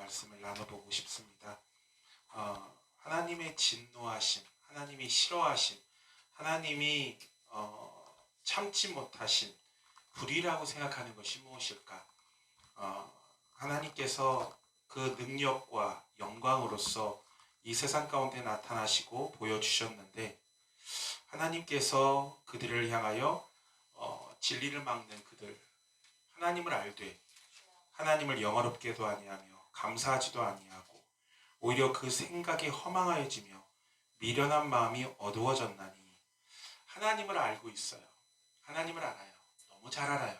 말씀을 나눠보고 싶습니다. 하나님의 진노하심, 하나님이 싫어하심, 하나님이 참지 못하신 불의라고 생각하는 것이 무엇일까? 하나님께서 그 능력과 영광으로서 이 세상 가운데 나타나시고 보여주셨는데, 하나님께서 그들을 향하여 진리를 막는 그들, 하나님을 알되 하나님을 영화롭게도 아니하며 감사하지도 아니하고 오히려 그 생각이 허망하여지며 미련한 마음이 어두워졌나니. 하나님을 알고 있어요. 하나님을 알아요. 너무 잘 알아요.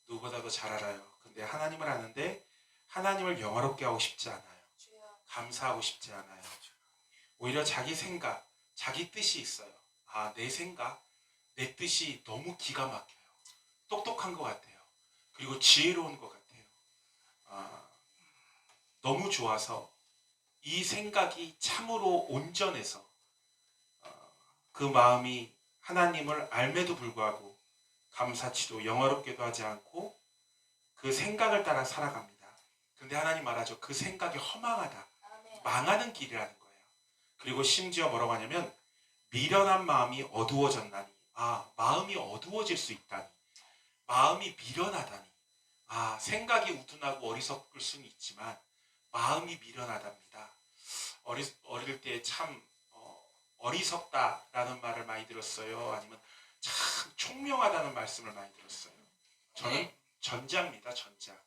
누구보다도 잘 알아요. 근데 하나님을 아는데 하나님을 영화롭게 하고 싶지 않아요. 감사하고 싶지 않아요. 오히려 자기 생각, 자기 뜻이 있어요. 내 생각, 내 뜻이 너무 기가 막혀요. 똑똑한 것 같아요. 그리고 지혜로운 것 같아요. 너무 좋아서 이 생각이 참으로 온전해서 그 마음이 하나님을 알매도 불구하고 감사치도 영화롭게도 하지 않고 그 생각을 따라 살아갑니다. 그런데 하나님 말하죠. 그 생각이 허망하다. 망하는 길이라는 거예요. 그리고 심지어 뭐라고 하냐면 미련한 마음이 어두워졌나니. 마음이 어두워질 수 있다니. 마음이 미련하다니. 생각이 우둔하고 어리석을 수는 있지만 마음이 미련하답니다. 어릴 때 참 어리석다라는 말을 많이 들었어요. 아니면 참 총명하다는 말씀을 많이 들었어요. 저는 전자입니다. 전자.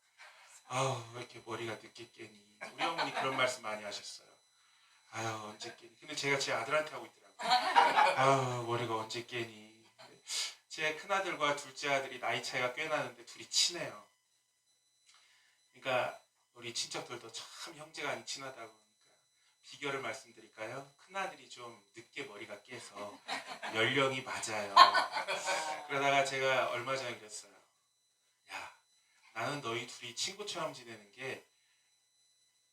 왜 이렇게 머리가 늦게 깨니. 우리 어머니 그런 말씀 많이 하셨어요. 언제 깨니. 근데 제가 제 아들한테 하고 있더라고요. 머리가 언제 깨니. 제 큰아들과 둘째 아들이 나이 차이가 꽤 나는데 둘이 친해요. 그러니까 우리 친척들도 참 형제가 아니 친하다고. 그러니까 비결을 말씀드릴까요? 큰아들이 좀 늦게 머리가 깨서 연령이 맞아요. 그러다가 제가 얼마 전에 그랬어요. 야, 나는 너희 둘이 친구처럼 지내는 게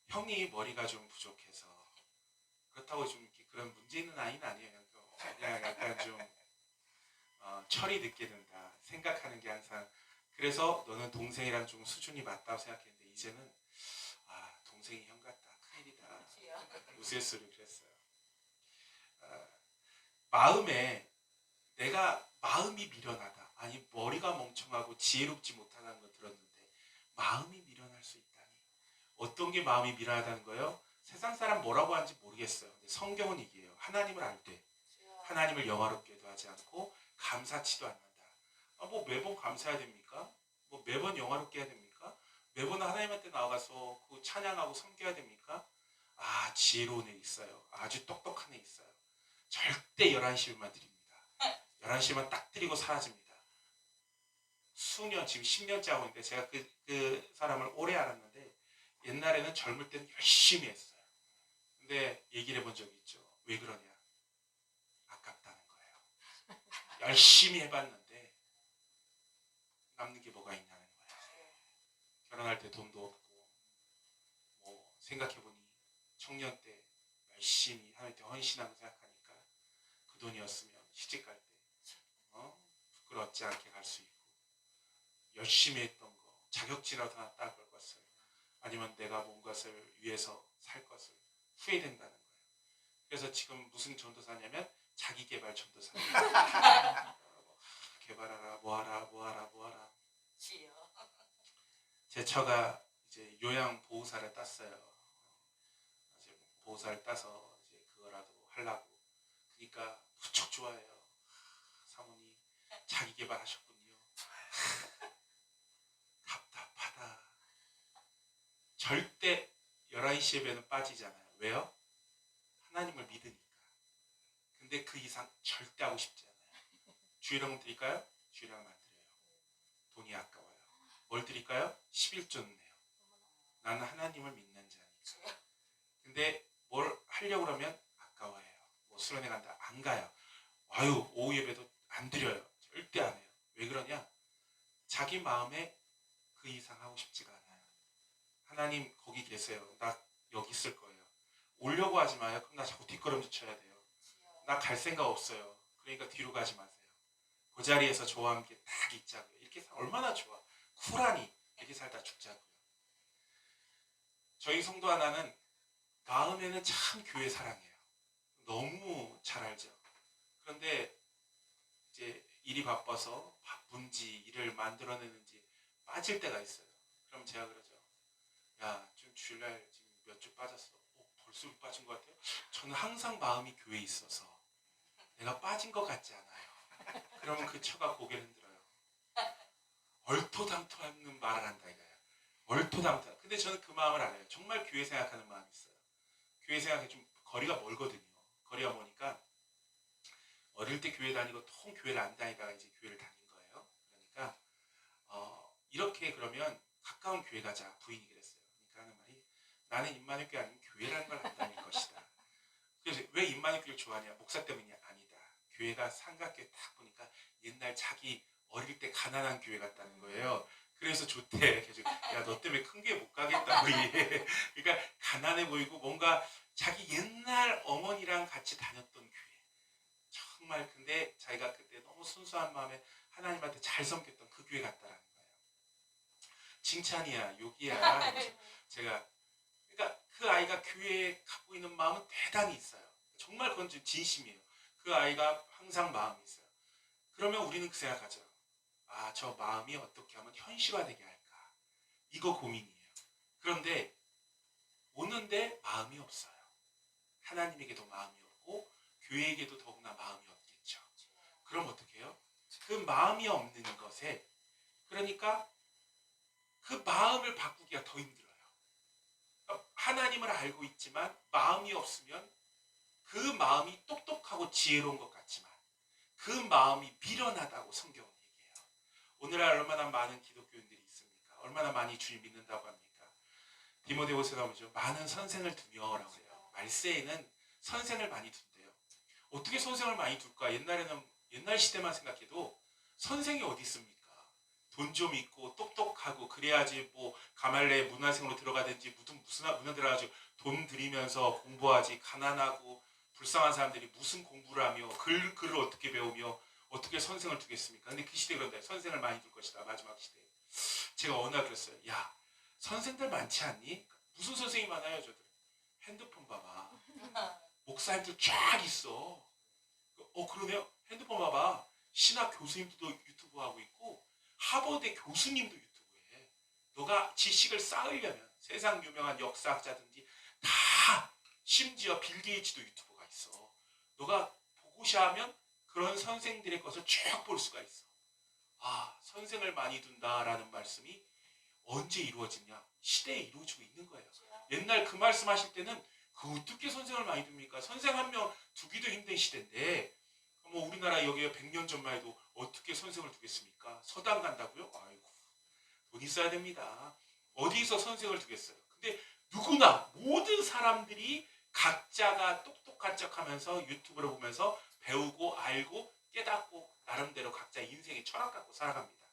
형이 머리가 좀 부족해서 그렇다고 좀 이렇게 그런 문제 있는 아이는 아니에요. 그냥 약간 좀 철이 늦게 든다 생각하는 게 항상. 그래서 너는 동생이랑 좀 수준이 맞다고 생각했는데 이제는 동생이 형 같다. 큰일이다. 우스갯소리 그랬어요. 마음에 내가 마음이 미련하다. 아니 머리가 멍청하고 지혜롭지 못하다는 걸 들었는데 마음이 미련할 수 있다니. 어떤 게 마음이 미련하다는 거예요? 세상 사람 뭐라고 하는지 모르겠어요. 근데 성경은 이게요. 하나님을 알 때 하나님을 영화롭게도 하지 않고 감사치도 않는다. 뭐 매번 감사해야 됩니까? 뭐 매번 영화롭게 해야 됩니까? 매번 하나님한테 나가서 그 찬양하고 섬겨야 됩니까? 지혜로운 애 있어요. 아주 똑똑한 애 있어요. 절대 11시만 드립니다. 11시만 딱 드리고 사라집니다. 수년, 지금 10년째 하고 있는데 제가 그 사람을 오래 알았는데 옛날에는 젊을 때는 열심히 했어요. 근데 얘기를 해본 적이 있죠. 왜 그러냐? 아깝다는 거예요. 열심히 해봤는데 남는 게 뭐가 있냐는 거예요. 결혼할 때 돈도 없고 뭐 생각해보니 청년 때 열심히 하나님께 헌신하고 생각하니까 그 돈이었으면 시집갈 때 부끄럽지 않게 갈 수 있고 열심히 했던 거 자격지라도 하나 딱 걸 것을 아니면 내가 뭔 것을 위해서 살 것을 후회된다는 거예요. 그래서 지금 무슨 전도사냐면 자기개발 전도사입니다. 개발하라 뭐하라 제 처가 이제 요양보호사를 땄어요. 이제 보호사를 따서 이제 그거라도 하려고. 그러니까 무척 좋아해요. 사모님 자기 개발하셨군요. 답답하다. 절대 11시 예배는 빠지잖아요. 왜요? 하나님을 믿으니까. 근데 그 이상 절대 하고 싶지 않아요. 주일학금 드릴까요? 주일학금 안 드려요. 돈이 아까워요. 뭘 드릴까요? 11조는 내요. 나는 하나님을 믿는 자니까. 근데 뭘 하려고 그러면 아까워해요. 뭐 수련회 간다. 안 가요. 오후 예배도 안 드려요. 절대 안 해요. 왜 그러냐? 자기 마음에 그 이상 하고 싶지가 않아요. 하나님 거기 계세요. 나 여기 있을 거예요. 오려고 하지 마요. 그럼 나 자꾸 뒷걸음질 쳐야 돼요. 나 갈 생각 없어요. 그러니까 뒤로 가지 마세요. 그 자리에서 저와 함께 딱 있자고요. 이렇게 얼마나 좋아. 쿨하니 이렇게 살다 죽자고요. 저희 성도 하나는 마음에는 참 교회 사랑해요. 너무 잘 알죠. 그런데 이제 일이 바빠서 바쁜지 일을 만들어내는지 빠질 때가 있어요. 그럼 제가 그러죠. 야, 좀 주일날 지금 몇 주 빠졌어. 벌써 빠진 것 같아요. 저는 항상 마음이 교회에 있어서 내가 빠진 것 같지 않아요. 그러면 그 처가 고개를 흔들어요. 얼토당토하는 말을 한다 이거예요. 얼토당토. 근데 저는 그 마음을 알아요. 정말 교회 생각하는 마음이 있어요. 교회 생각이 좀 거리가 멀거든요. 거리가 머니까 어릴 때 교회 다니고 통 교회를 안 다니다가 이제 교회를 다닌 거예요. 그러니까 이렇게 그러면 가까운 교회 가자 부인이 그랬어요. 그러니까 하는 말이 나는 임마누엘 교회 아니면 교회라는 걸 안 다닐 것이다. 그래서 왜 임마누엘 교회를 좋아하냐? 목사 때문이 아니다. 교회가 삼각교회 딱 보니까 옛날 자기 어릴 때 가난한 교회 같다는 거예요. 그래서 좋대. 계속 야, 너 때문에 큰 교회 못 가겠다 우리. 그러니까 가난해 보이고 뭔가 자기 옛날 어머니랑 같이 다녔던 교회. 정말 근데 자기가 그때 너무 순수한 마음에 하나님한테 잘 섬겼던 그 교회 같다라는 거예요. 칭찬이야, 욕이야. 제가 그러니까 그 아이가 교회에 갖고 있는 마음은 대단히 있어요. 정말 그건 진심이에요. 그 아이가 항상 마음이 있어요. 그러면 우리는 그 생각하죠. 아, 저 마음이 어떻게 하면 현실화되게 할까? 이거 고민이에요. 그런데 오는데 마음이 없어요. 하나님에게도 마음이 없고 교회에게도 더구나 마음이 없겠죠. 그럼 어떻게 해요? 그 마음이 없는 것에 그러니까 그 마음을 바꾸기가 더 힘들어요. 하나님을 알고 있지만 마음이 없으면 그 마음이 똑똑하고 지혜로운 것 같지만 그 마음이 미련하다고 성경은 얘기해요. 오늘날 얼마나 많은 기독교인들이 있습니까? 얼마나 많이 주님 믿는다고 합니까? 디모데후서에 보죠. 많은 선생을 두며라고 해요. 말세에는 선생을 많이 둔대요. 어떻게 선생을 많이 둘까? 옛날 시대만 생각해도 선생이 어디 있습니까? 돈 좀 있고 똑똑하고 그래야지 뭐 가말레 문화생으로 들어가든지 무슨 문화 들어가지고 돈 들이면서 공부하지. 가난하고 불쌍한 사람들이 무슨 공부를 하며 글을 어떻게 배우며 어떻게 선생을 두겠습니까? 근데 그 시대에 그런데 선생을 많이 둘 것이다. 마지막 시대에. 제가 어느 날 그랬어요. 야, 선생들 많지 않니? 무슨 선생이 많아요, 저들? 핸드폰 봐봐. 목사님들 쫙 있어. 그러네요. 핸드폰 봐봐. 신학 교수님도 유튜브 하고 있고 하버드 교수님도 유튜브해. 너가 지식을 쌓으려면 세상 유명한 역사학자든지 다 심지어 빌 게이츠도 유튜브가 있어. 너가 보고자 하면 그런 선생들의 것을 쭉 볼 수가 있어. 아, 선생을 많이 둔다라는 말씀이 언제 이루어지냐? 시대에 이루어지고 있는 거예요. 옛날 그 말씀하실 때는 그 어떻게 선생을 많이 둡니까? 선생 한 명 두기도 힘든 시대인데 뭐 우리나라 여기에 100년 전만 해도 어떻게 선생을 두겠습니까? 서당 간다고요? 아이고, 돈 있어야 됩니다. 어디서 선생을 두겠어요? 근데 누구나 모든 사람들이 각자가 똑똑한 척하면서 유튜브를 보면서 배우고 알고 깨닫고 나름대로 각자 인생의 철학 갖고 살아갑니다.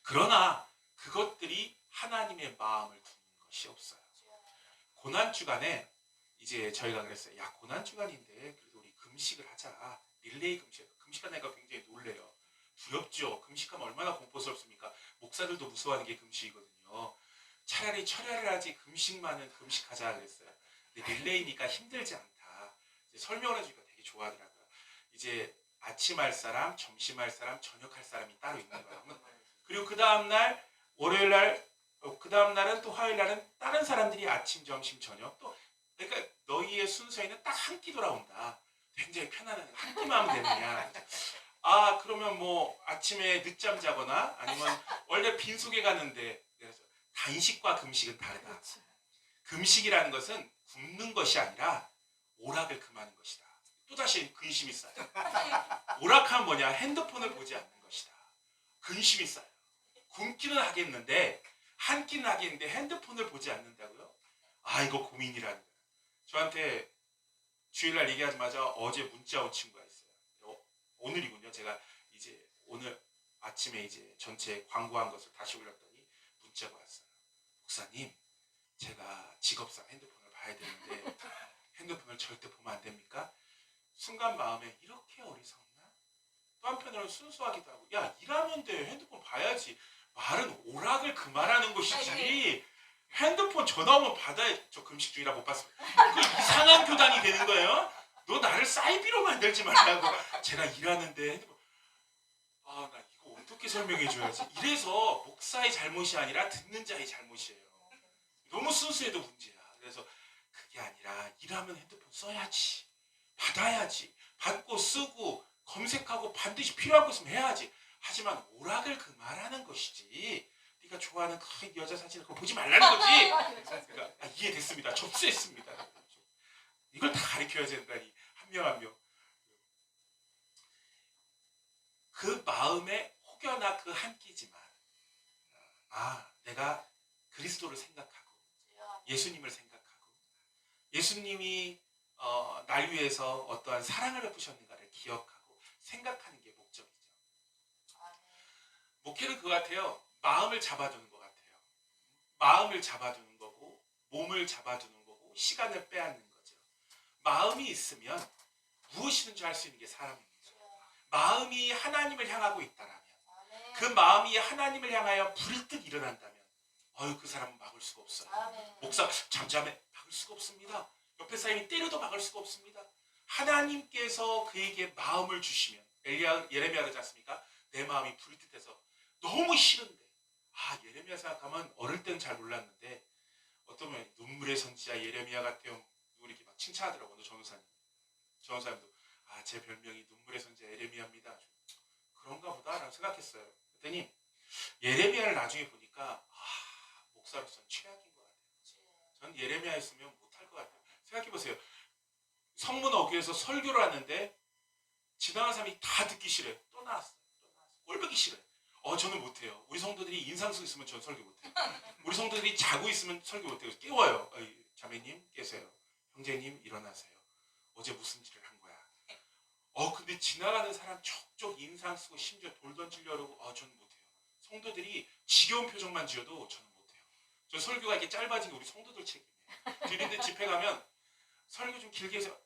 그러나 그것들이 하나님의 마음을 두는 것이 없어요. 고난주간에 이제 저희가 그랬어요. 야, 고난주간인데 그래도 우리 금식을 하자. 릴레이 금식. 금식하니까 굉장히 놀래요. 두렵죠. 금식하면 얼마나 공포스럽습니까? 목사들도 무서워하는 게 금식이거든요. 차라리 철야를 하지 금식만은 금식하자 그랬어요. 근데 릴레이니까 힘들지 않다. 이제 설명을 해주니까 되게 좋아하더라고요. 이제 아침할 사람, 점심할 사람, 저녁할 사람이 따로 있는 거예요. 그리고 그 다음날 월요일날 그 다음날은 또 화요일날은 다른 사람들이 아침, 점심, 저녁 또 그러니까 너희의 순서에는 딱 한 끼 돌아온다. 굉장히 편안한 한 끼만 하면 되느냐. 아, 그러면 뭐 아침에 늦잠 자거나 아니면 원래 빈속에 갔는데 그래서 단식과 금식은 다르다. 금식이라는 것은 굶는 것이 아니라 오락을 금하는 것이다. 또다시 근심이 쌓여. 오락하면 뭐냐? 핸드폰을 보지 않는 것이다. 근심이 쌓여. 굶기는 하겠는데 한 끼는 하겠는데 핸드폰을 보지 않는다고요? 아, 이거 고민이라는 거예요. 저한테 주일날 얘기하자마자 어제 문자 온 친구가 있어요. 오늘이군요. 제가 이제 오늘 아침에 이제 전체 광고한 것을 다시 올렸더니 문자가 왔어요. 목사님, 제가 직업상 핸드폰을 봐야 되는데 핸드폰을 절대 보면 안 됩니까? 순간 마음에 이렇게 어리석나? 또 한편으로는 순수하기도 하고 야, 일하면 돼. 핸드폰 봐야지. 말은 오락을 그만하는 것이지 핸드폰 전화 오면 받아야 저 금식 중이라 못 받습니다. 이거 이상한 교단이 되는 거예요. 너 나를 사이비로 만들지 말라고. 제가 일하는데 핸드폰 나 이거 어떻게 설명해 줘야지. 이래서 목사의 잘못이 아니라 듣는 자의 잘못이에요. 너무 순수해도 문제야. 그래서 그게 아니라 일하면 핸드폰 써야지. 받아야지. 받고 쓰고 검색하고 반드시 필요한 거 있으면 해야지. 하지만 오락을 그만하는 것이지. 네가 좋아하는 그 여자 사진을 그거 보지 말라는 거지. 그러니까 이해됐습니다. 접수했습니다. 이걸 다 가르쳐야 된다니. 한 명 한 명. 그 마음에 혹여나 그 한 끼지만 내가 그리스도를 생각하고 예수님을 생각하고 예수님이 날 위해서 어떠한 사랑을 베푸셨는가를 기억하고 생각하는 게 목적이죠. 목회는 그거 같아요. 마음을 잡아두는 것 같아요. 마음을 잡아두는 거고 몸을 잡아두는 거고 시간을 빼앗는 거죠. 마음이 있으면 무엇이든지 할 수 있는 게 사람입니다. 마음이 하나님을 향하고 있다라면 그 마음이 하나님을 향하여 불일듯 일어난다면 그 사람은 막을 수가 없어요. 목사 잠잠해 막을 수가 없습니다. 옆에 사람이 때려도 막을 수가 없습니다. 하나님께서 그에게 마음을 주시면 예레미야 그러지 않습니까? 내 마음이 불일듯해서 너무 싫은데 예레미야 생각하면 어릴 때는 잘 몰랐는데 어떠면 눈물의 선지자 예레미야 같아요. 누구 이렇게 막 칭찬하더라고요. 전사님도 제 별명이 눈물의 선지자 예레미야입니다. 그런가 보다라고 생각했어요. 그랬더니 예레미야를 나중에 보니까 목사로서는 최악인 것 같아요. 전 예레미야였으면 못할 것 같아요. 생각해보세요. 성문 어귀에서 설교를 하는데 지나간 사람이 다 듣기 싫어요. 또 나왔어요. 꼴보기 싫어요. 저는 못해요. 우리 성도들이 인상 쓰고 있으면 전 설교 못해요. 우리 성도들이 자고 있으면 설교 못해요. 깨워요. 자매님 깨세요. 형제님 일어나세요. 어제 무슨 일을 한 거야. 근데 지나가는 사람 척척 인상 쓰고 심지어 돌 던지려고 저는 못해요. 성도들이 지겨운 표정만 지어도 저는 못해요. 저 설교가 이렇게 짧아진 게 우리 성도들 책임이에요. 드린데 집회 가면 설교 좀 길게 해서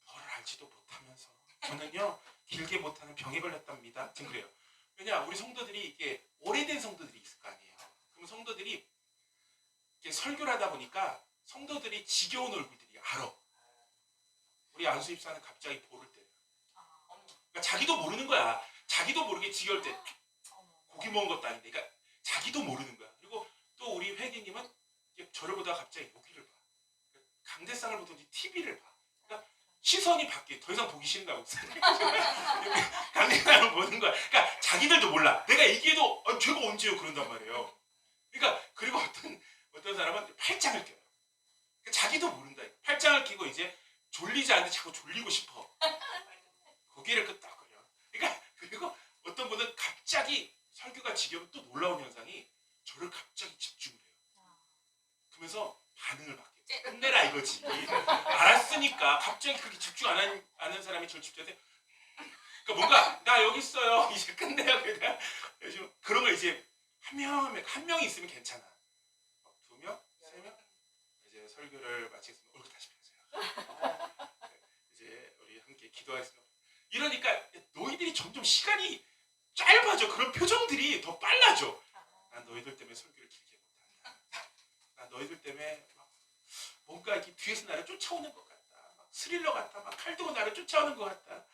뭐를 알지도 못하면서 저는요 길게 못하는 병에 걸렸답니다. 지금 그래요. 왜냐 우리 성도들이 이게 오래된 성도들이 있을 거 아니에요. 그럼 성도들이 이렇게 설교를 하다 보니까 성도들이 지겨운 얼굴들이 알아. 우리 안수 입사는 갑자기 볼을 때려. 그러니까 자기도 모르는 거야. 자기도 모르게 지겨울 때 고기 먹은 것도 아닌데, 그러니까 자기도 모르는 거야. 그리고 또 우리 회계님은 저를 보다가 갑자기 여기를 봐. 강대상을 보든지 TV를 봐. 그러니까 시선이 바뀌어. 더 이상 보기 싫다고. 강대상을 보는 거야. 그러니까 자기들도 몰라. 내가 얘기해도 제가 언제요? 그런단 말이에요. 그러니까 그리고 어떤 사람은 팔짱을 껴요. 그러니까 자기도 모른다. 팔짱을 끼고 이제 졸리지 않는데 자꾸 졸리고 싶어. 고개를 끄덕거려. 그러니까 그리고 어떤 분은 갑자기 설교가 지겨우면 또 놀라운 현상이 저를 갑자기 집중을 해요. 그러면서 반응을 바뀌어요. 끝내라 이거지. 알았으니까 갑자기 그렇게 집중 안 하는 사람이 저를 집중해서 그러니까 뭔가 나 여기 있어요. 이제 끝내야 그냥 그런 걸 이제 한 명이 있으면 괜찮아. 2명, 3명 이제 설교를 마치겠습니다. 얼굴 다시 펴세요. 이제 우리 함께 기도하겠습니다. 이러니까 너희들이 점점 시간이 짧아져. 그런 표정들이 더 빨라져. 난 너희들 때문에 설교를 길게 못한다. 난 너희들 때문에 뭔가 이렇게 뒤에서 나를 쫓아오는 것 같다. 막 스릴러 같다. 막 칼 들고 나를 쫓아오는 것 같다.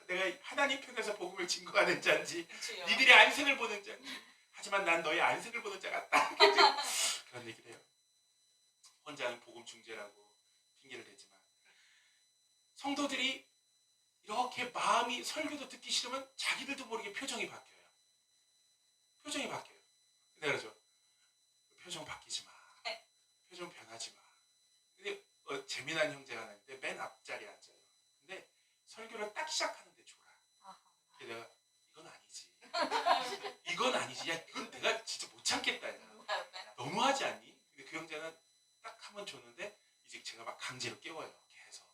내가 하나님 편에서 복음을 증거하는 자인지 니들의 안색을 보는 자인지 하지만 난 너의 안색을 보는 자 같다. 그런 얘기를 해요. 혼자는 복음 중재라고 핑계를 대지만 성도들이 이렇게 마음이 설교도 듣기 싫으면 자기들도 모르게 표정이 바뀌어요. 표정이 바뀌어요. 내가 그러죠. 표정 바뀌지 마. 표정 변하지 마. 근데 재미난 형제가 하나 있는데 맨 앞자리에 앉아요. 근데 설교를 딱 시작하는데 졸아. 그래서 내가 이건 아니지. 이건 아니지. 야 이건 내가 진짜 못 참겠다. 야. 너무하지 않니? 근데 그 형제는 딱 한 번 줬는데 이제 제가 막 강제로 깨워요. 계속.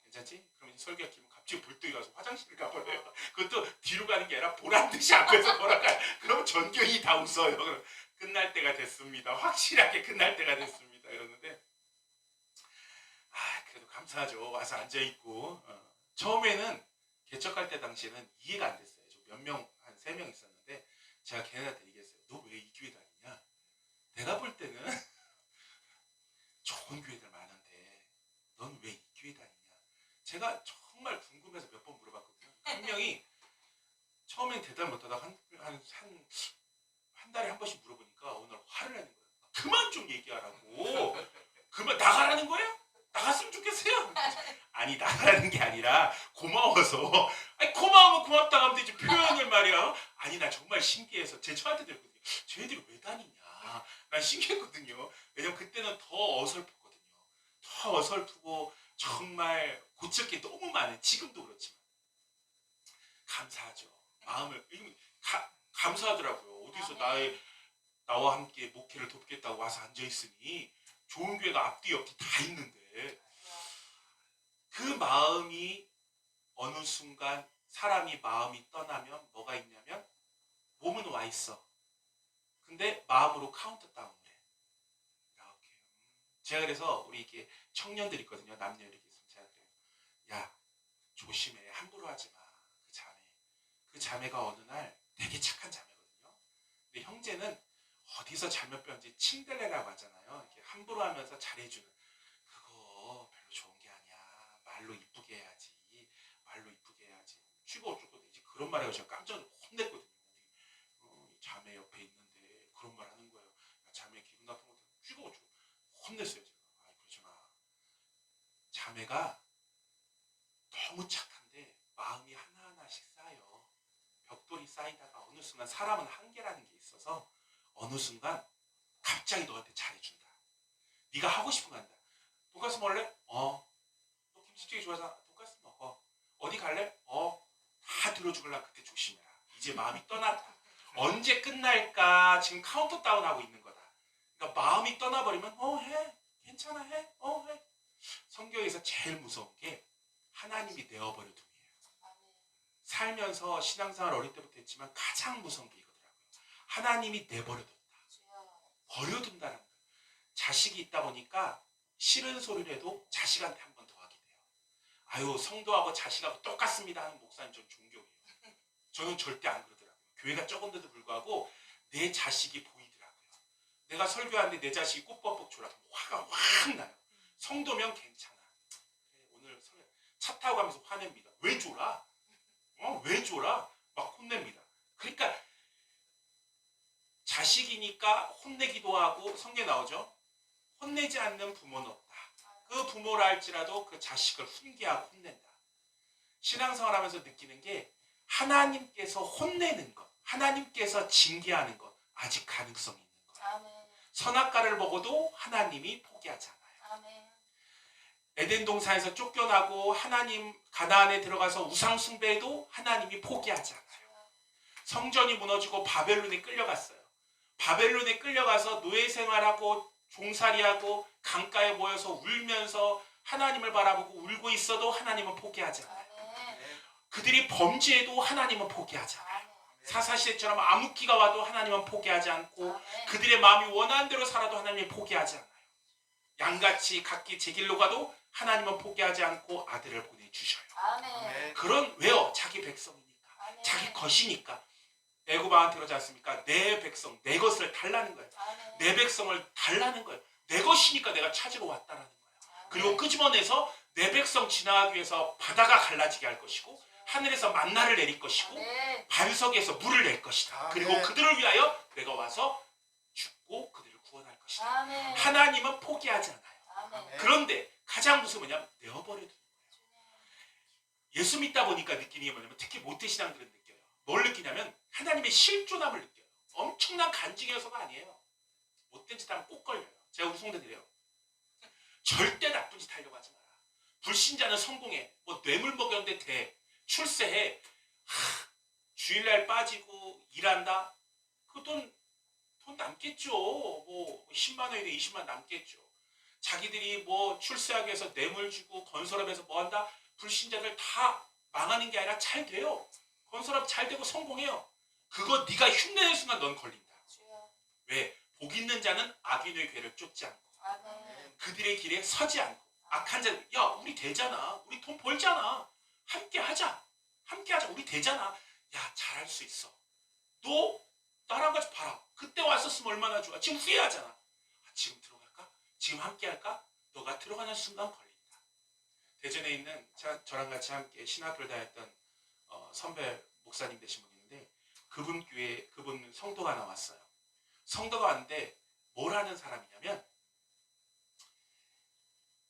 괜찮지? 그럼 이제 설교가 길면 갑자기 불뚝이 가서 화장실을 가버려요. 그것도 뒤로 가는 게 아니라 보란 듯이 앞에서 걸어가요. 그럼 전교이 다 웃어요. 그럼 끝날 때가 됐습니다. 확실하게 끝날 때가 됐습니다. 이러는데 그래도 감사하죠. 와서 앉아있고 처음에는 개척할 때 당시에는 이해가 안 됐어요. 몇 명, 한 3명 있었는데 제가 걔네한테 얘기했어요. 너 왜 이 교회 다니냐? 내가 볼 때는 제가 정말 궁금해서 몇 번 물어봤거든요. 분명히 처음엔 대답 못하다가 한 달에 한 번씩 물어보니까 어느 날 화를 내는 거예요. 그만 좀 얘기하라고. 그만 나가라는 거야? 나갔으면 좋겠어요. 아니 나가라는 게 아니라 고마워서. 아니 고마우면 고맙다고 하면 되지 표현을 말이야. 아니 나 정말 신기해서 제 저한테 들거든요. 쟤들이 왜 다니냐. 난 신기했거든요. 왜냐면 그때는 더 어설펐거든요. 더 어설프고 정말 고칠 게 너무 많은 지금도 그렇지만 감사하죠. 마음을 감사하더라고요. 어디서 나와 함께 목회를 돕겠다고 와서 앉아 있으니 좋은 교회가 앞뒤 옆뒤 다 있는데 그 마음이 어느 순간 사람이 마음이 떠나면 뭐가 있냐면 몸은 와 있어. 근데 마음으로 카운트다운을 해. 이렇게. 제가 그래서 우리 이렇게 청년들 있거든요. 남녀 이렇게 있으면 제가 그래요. 야 조심해. 함부로 하지 마. 그 자매. 그 자매가 어느 날 되게 착한 자매거든요. 근데 형제는 어디서 잘못 배운지 침댈레라고 하잖아요. 이렇게 함부로 하면서 잘해주는 그거 별로 좋은 게 아니야. 말로 이쁘게 해야지. 말로 이쁘게 해야지. 쥐고 어쩌고 이제 그런 말을 제가 깜짝 혼냈거든요. 자매 옆에 있는데 그런 말 하는 거예요. 야, 자매 기분 나쁜 거 쥐고 어쩌고 혼냈어요. 제가. 아 그러잖아. 자매가 너무 착한데 마음이 하나하나씩 쌓여. 벽돌이 쌓이다가 어느 순간 사람은 한계라는 게 있어서 어느 순간 갑자기 너한테 잘해준다. 네가 하고 싶은 거 한다. 돈가스 먹을래? 너 김치찌개 좋아하잖아. 돈가스 먹어. 어디 갈래? 다 들어주길라. 그때 조심해라. 이제 마음이 떠났다. 언제 끝날까? 지금 카운트다운 하고 있는 거다. 그러니까 마음이 떠나버리면 해. 괜찮아 해. 해. 성경에서 제일 무서운 게 하나님이 내어버려 둠이에요. 살면서 신앙생활 어릴 때부터 했지만 가장 무서운 게 이거더라고요. 하나님이 내버려 둔다. 버려둔다는 거예요. 자식이 있다 보니까 싫은 소리를 해도 자식한테 한 번 더 하게 돼요. 아유 성도하고 자식하고 똑같습니다 하는 목사님 전 존경해요. 저는 절대 안 그러더라고요. 교회가 적은데도 불구하고 내 자식이 보이더라고요. 내가 설교하는데 내 자식이 꽃뻑뻑 졸아 화가 확 나요. 성도면 괜찮아. 오늘 차 타고 가면서 화냅니다. 왜 졸아? 왜 졸아? 막 혼냅니다. 그러니까 자식이니까 혼내기도 하고 성경에 나오죠. 혼내지 않는 부모는 없다. 그 부모라 할지라도 그 자식을 훈계하고 혼낸다. 신앙생활하면서 느끼는 게 하나님께서 혼내는 것, 하나님께서 징계하는 것 아직 가능성이 있는 거예요. 선악과를 먹어도 하나님이 포기하지 않아요. 에덴 동산에서 쫓겨나고 하나님 가나안에 들어가서 우상 숭배해도 하나님이 포기하지 않아요. 성전이 무너지고 바벨론에 끌려갔어요. 바벨론에 끌려가서 노예 생활하고 종살이하고 강가에 모여서 울면서 하나님을 바라보고 울고 있어도 하나님은 포기하지 않아요. 그들이 범죄해도 하나님은 포기하지 않아요. 사사시대처럼 암흑기가 와도 하나님은 포기하지 않고 그들의 마음이 원하는 대로 살아도 하나님이 포기하지 않아요. 양같이 각기 제 길로 가도 하나님은 포기하지 않고 아들을 보내주셔요. 그런 왜요? 자기 백성이니까. 자기 것이니까. 애굽왕한테 그러지 않습니까? 내 백성, 내 것을 달라는 거예요. 내 백성을 달라는 거예요. 내 것이니까 내가 찾으러 왔다라는 거예요. 그리고 끄집어내서 내 백성 지나가기 위해서 바다가 갈라지게 할 것이고 하늘에서 만나를 내릴 것이고 반석에서 물을 낼 것이다. 그리고 그들을 위하여 내가 와서 죽고 그들을 구원할 것이다. 하나님은 포기하지 않아요. 그런데 가장 무서운 뭐냐면 내어버려 두는 거예요. 예수 믿다 보니까 느끼는 게 뭐냐면 특히 모태신앙들은 느껴요. 뭘 느끼냐면 하나님의 실존함을 느껴요. 엄청난 간증이어서가 아니에요. 못된 짓 하면 꼭 걸려요. 제가 우리 성도들이에요. 절대 나쁜 짓 하려고 하지 마라. 불신자는 성공해. 뭐 뇌물 먹였는데 돼. 출세해. 주일날 빠지고 일한다. 그 돈 남겠죠. 뭐 10만 원이든 20만 남겠죠. 자기들이 뭐 출세하기 위해서 뇌물 주고 건설업에서 뭐 한다. 불신자들 다 망하는 게 아니라 잘 돼요. 건설업 잘 되고 성공해요. 그거 네가 흉내낼 순간 넌 걸린다. 왜? 복 있는 자는 악인의 궤를 쫓지 않고 그들의 길에 서지 않고 악한 자는 야 우리 되잖아. 우리 돈 벌잖아. 함께 하자. 우리 되잖아. 야 잘할 수 있어. 너 나랑 같이 봐라. 그때 왔었으면 얼마나 좋아. 지금 후회하잖아. 지금 들어갈까? 지금 함께 할까? 너가 들어가는 순간 걸린다. 대전에 있는 저랑 같이 함께 신학교를 다녔던 선배 목사님 되신 분이 있는데 그분 성도가 나왔어요. 성도가 왔는데 뭘 하는 사람이냐면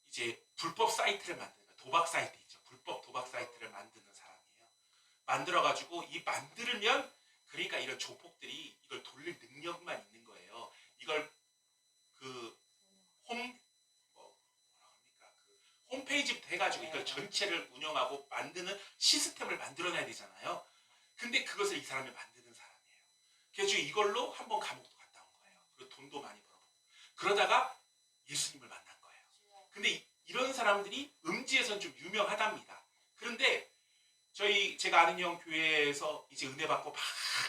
이제 불법 사이트를 만드는 거예요. 도박 사이트 있죠. 불법 도박 사이트를 만드는 사람이에요. 만들어가지고 이 만들면 그러니까 이런 조폭들이 이걸 돌릴 능력만 있는 거예요. 이걸 그 홈페이지부터 해가지고 이걸 전체를 운영하고 만드는 시스템을 만들어내야 되잖아요. 근데 그것을 이 사람이 만드는 사람이에요. 그래서 이걸로 한번 감옥도 갔다 온 거예요. 그리고 돈도 많이 벌었고. 그러다가 예수님을 만난 거예요. 근데 이런 사람들이 음지에서는 좀 유명하답니다. 그런데 제가 아는 형 교회에서 이제 은혜 받고 막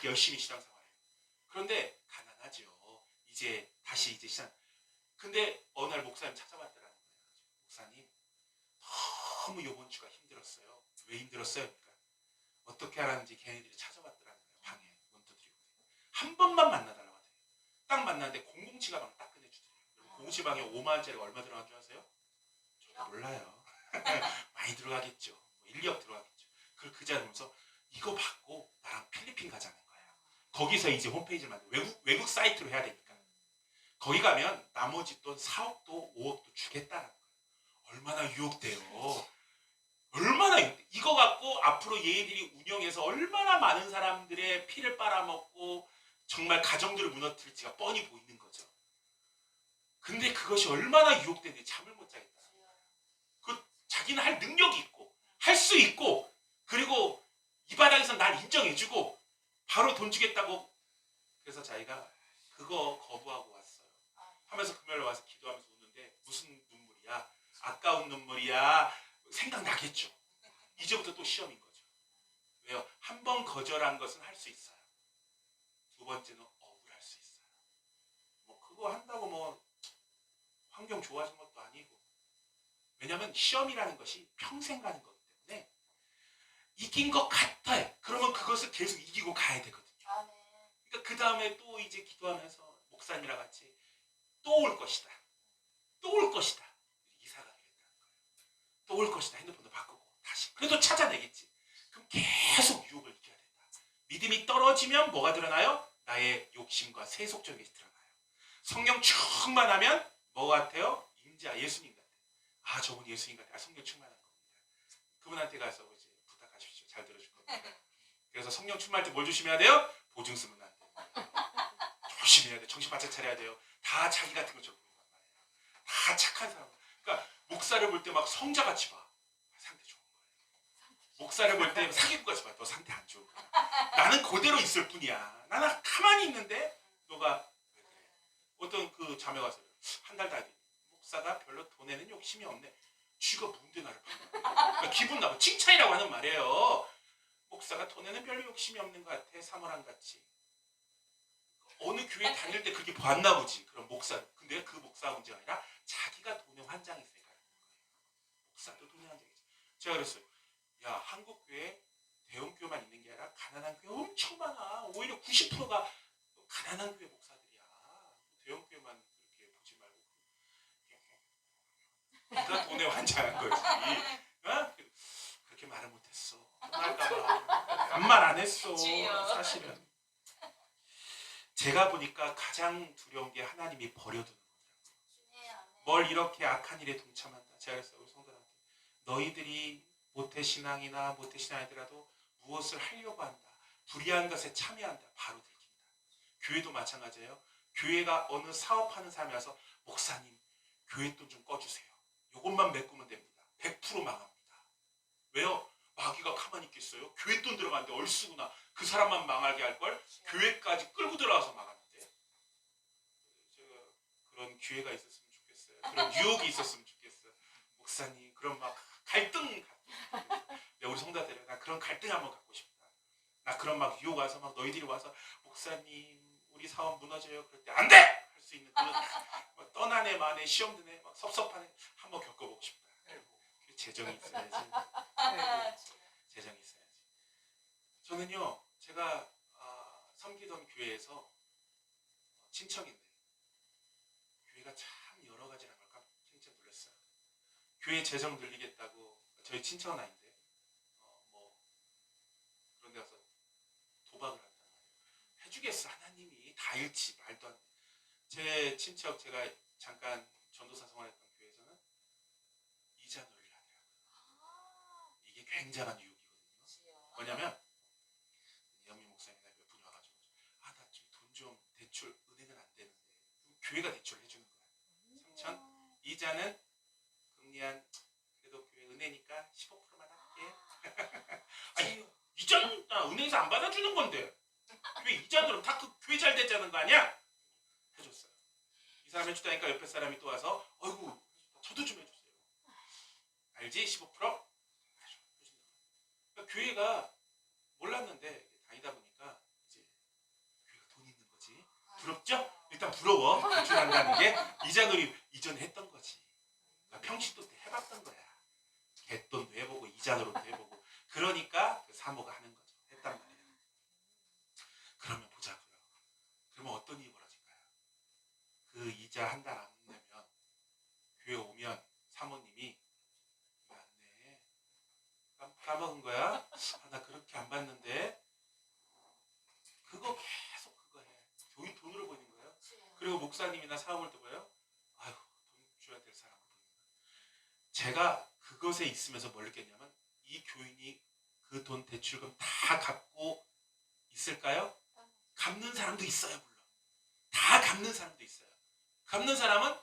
열심히 신앙생활해요. 그런데 가난하죠. 이제 다시 이제 시작. 근데 어느 날 목사님 찾아왔더라는 거예요. 목사님 너무 이번 주가 힘들었어요. 왜 힘들었어요? 그러니까 어떻게 하라는지 걔네들이 찾아왔더라는 거예요. 방에 문 두드리고 한 번만 만나달라고 하더래요. 딱 만났는데 007 가방 딱 꺼내주더래요. 007 방에 5만 원짜리가 얼마 들어간 줄 아세요? 저도 몰라요. 많이 들어가겠죠. 뭐 1억 들어가겠죠. 그걸 그 자리에 보면서 이거 받고 나랑 필리핀 가자는 거예요. 거기서 이제 홈페이지를 만들고 외국 사이트로 해야 되니까. 거기 가면 나머지 돈 4억도 5억도 주겠다는 거예요. 얼마나 유혹돼요. 얼마나 이거 갖고 앞으로 얘들이 운영해서 얼마나 많은 사람들의 피를 빨아먹고 정말 가정들을 무너뜨릴지가 뻔히 보이는 거죠. 근데 그것이 얼마나 유혹되는지 잠을 못 자겠다. 자기는 할 능력이 있고 할 수 있고 그리고 이 바닥에서 날 인정해주고 바로 돈 주겠다고. 그래서 자기가 그거 거부하고 왔어요. 하면서 금요일에 와서 기도하면서 우는데 무슨 눈물이야? 아까운 눈물이야? 생각나겠죠. 이제부터 또 시험인 거죠. 왜요? 한 번 거절한 것은 할 수 있어요. 두 번째는 억울할 수 있어요. 뭐 그거 한다고 뭐 환경 좋아진 것도 아니고. 왜냐하면 시험이라는 것이 평생 가는 거기 때문에 이긴 것 같아. 그러면 그것을 계속 이기고 가야 되거든요. 그러니까 그 다음에 또 이제 기도하면서 목사님이랑 같이 또 올 것이다. 또 올 것이다. 이사가 되겠다는 거예요. 또 올 것이다. 핸드폰도 바꾸고 다시. 그래도 찾아내겠지. 그럼 계속 유혹을 이겨야 된다. 믿음이 떨어지면 뭐가 드러나요? 나의 욕심과 세속적인 것이 드러나요. 성령 충만하면 뭐 같아요? 임자 예수님 같아요. 아 저분 예수님 같아요. 성령 충만한 겁니다. 그분한테 가서 이제 부탁하십시오. 잘 들어줄 겁니다. 그래서 성령 충만할 때 뭘 조심해야 돼요? 보증 쓰면 안 돼요. 조심해야 돼. 정신 바짝 차려야 돼요. 다 자기 같은 거 적고 있단 말이에요. 다 착한 사람. 그러니까 목사를 볼 때 막 성자같이 봐. 상태 좋은 거예요. 목사를 볼 때 사기꾼같이 봐. 너 상태 안 좋은 거야. 나는 그대로 있을 뿐이야. 나는 가만히 있는데 너가 왜 그래? 어떤 그 자매가 와서 한 달 다 돼. 목사가 별로 돈에는 욕심이 없네. 쥐가 뭔데 나를 판단해. 그러니까 기분 나빠. 칭찬이라고 하는 말이에요. 목사가 돈에는 별로 욕심이 없는 것 같아. 사모랑 같이. 어느 교회 다닐 때 그렇게 봤나 보지. 그런 목사. 근데 그 목사 문제가 아니라 자기가 돈에 환장이 있어요. 목사도 돈에 환장이지. 제가 그랬어요. 야 한국 교회 대형 교회만 있는 게 아니라 가난한 교회 엄청 많아. 오히려 90%가 가난한 교회 목사들이야. 대형 교회만 그렇게 보지 말고. 네가 돈에 환장한 거지. 어? 그렇게 말을 못했어. 혼날까봐. 아무 말 안 했어. 사실은. 제가 보니까 가장 두려운 게 하나님이 버려두는 거예요. 뭘 이렇게 악한 일에 동참한다. 제가 그랬어요. 우리 성도들한테. 너희들이 모태신앙이나 모태신앙이더라도 무엇을 하려고 한다. 불의한 것에 참여한다. 바로 들킨다. 교회도 마찬가지예요. 교회가 어느 사업하는 사람이 와서 목사님 교회 돈 좀 꺼주세요. 이것만 메꾸면 됩니다. 100% 망합니다. 왜요? 마귀가 가만히 있겠어요? 교회 돈 들어가는데 얼쑤구나. 그 사람만 망하게 할 걸 교회까지 끌고 들어가서 막았는데. 제가 그런 기회가 있었으면 좋겠어요. 그런 유혹이 있었으면 좋겠어요. 목사님 그런 막 갈등. 우리 성도들 나 그런 갈등 한번 갖고 싶다. 나 그런 막 유혹 와서 막 너희들이 와서 목사님 우리 사업 무너져요. 그럴 때 안 돼! 할 수 있는 그런 막 떠나네 마네 시험 드네 막 섭섭하네 한번 겪어보고 싶다. 재정이 있어야지. 재정이 있어야지. 저는요 제가 섬기던 교회에서 친척인데 교회가 참 여러 가지라 그럴까 진짜 놀랐어요. 교회 재정 늘리겠다고 저희 친척은 아닌데 뭐 그런 데 가서 도박을 한단 말이에요. 해주겠어 하나님이 다 잃지 말도 안 돼. 제 친척 제가 잠깐 전도사 생활했던 교회에서는 이자 놀이를 하더라고요. 이게 굉장한 유혹이거든요. 뭐냐면 영미 목사님이나 몇 분이 와가지고 아 나 좀 돈 좀 대출 은행은 안 되는데 교회가 대출을 해주는 거야. 3천 이자는 금리 한 그래도 교회 은혜니까 15%만 할게. 아니 이자는 나 은행에서 안 받아주는 건데 왜 이자들은 다 그 교회 잘 됐자는 거 아니야? 해줬어요. 이 사람 해주다니까 옆에 사람이 또 와서 어이구 저도 좀 해주세요. 알지? 15%? 그러니까 교회가 몰랐는데 다니다 보니까 이제 교회가 돈 있는 거지. 부럽죠? 일단 부러워. 대출한다는 게 이자놀이 이전에 했던 거지. 그러니까 평시도 때 해봤던 거야. 갯돈도 해보고 이자노릇도 해보고 그러니까 그 사모가 하는 거죠. 했단 말이에요. 그러면 보자고요. 그러면 어떤 일이 벌어질까요? 그 이자 한 달 안 내면 교회 오면 사모님이 안 내. 까먹은 거야? 아, 나 그렇게 안 받는데 그거 계속 그거 해. 교인 돈으로 보이는 거예요. 그리고 목사님이나 사업을 또 봐요. 아유 돈 줘야 될 사람을 보이는 거예요. 제가 그것에 있으면서 뭘 느꼈냐면 이 교인이 그 돈 대출금 다 갚고 있을까요? 갚는 사람도 있어요. 물론 다 갚는 사람도 있어요. 갚는 사람은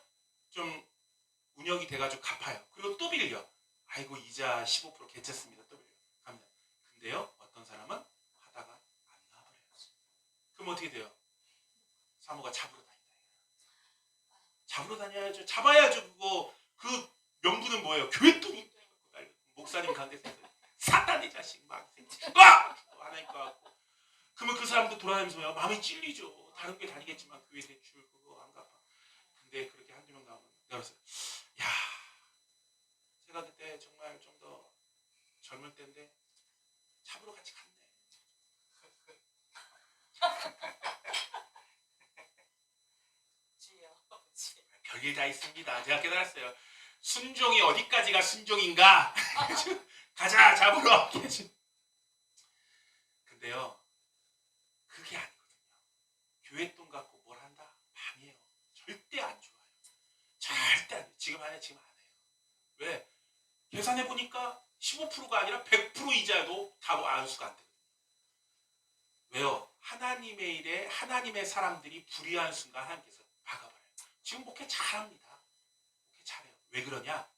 좀 운영이 돼가지고 갚아요. 그리고 또 빌려. 아이고 이자 15% 괜찮습니다. 또 빌려. 갚는. 근데요 어떤 사람은 하다가 안 나와버려요. 그럼 어떻게 돼요? 사모가 잡으러 다닌다. 잡으러 다녀야죠. 잡아야죠. 그거 그 명분은 뭐예요? 교회 돈이 목사님 가운데서 사탄의 자식 막 하나님 거 같고 그러면 그 사람도 돌아다니면서 마음이 찔리죠. 다른 교회 다니겠지만 교회 대출 그거 안 갚아. 근데 그렇게 한두 명 나오면 내가 그랬어요. 야 제가 그때 정말 좀 더 젊을 때인데 잡으러 같이 갔네. 별일 다 있습니다. 제가 깨달았어요. 순종이 어디까지가 순종인가? 가자 잡으러. 근데요 그게 아니거든요. 교회 돈 갖고 뭘 한다? 망해요. 절대 안 좋아요. 절대 안 돼요. 지금 안 해요. 지금 안 해요. 왜? 계산해 보니까 15%가 아니라 100% 이자도 다 안수가 안 되거든요. 왜요? 하나님의 일에 하나님의 사람들이 불의한 순간 하나님께서 막아버려요. 지금 목회 잘합니다. 목회 잘해요. 왜 그러냐?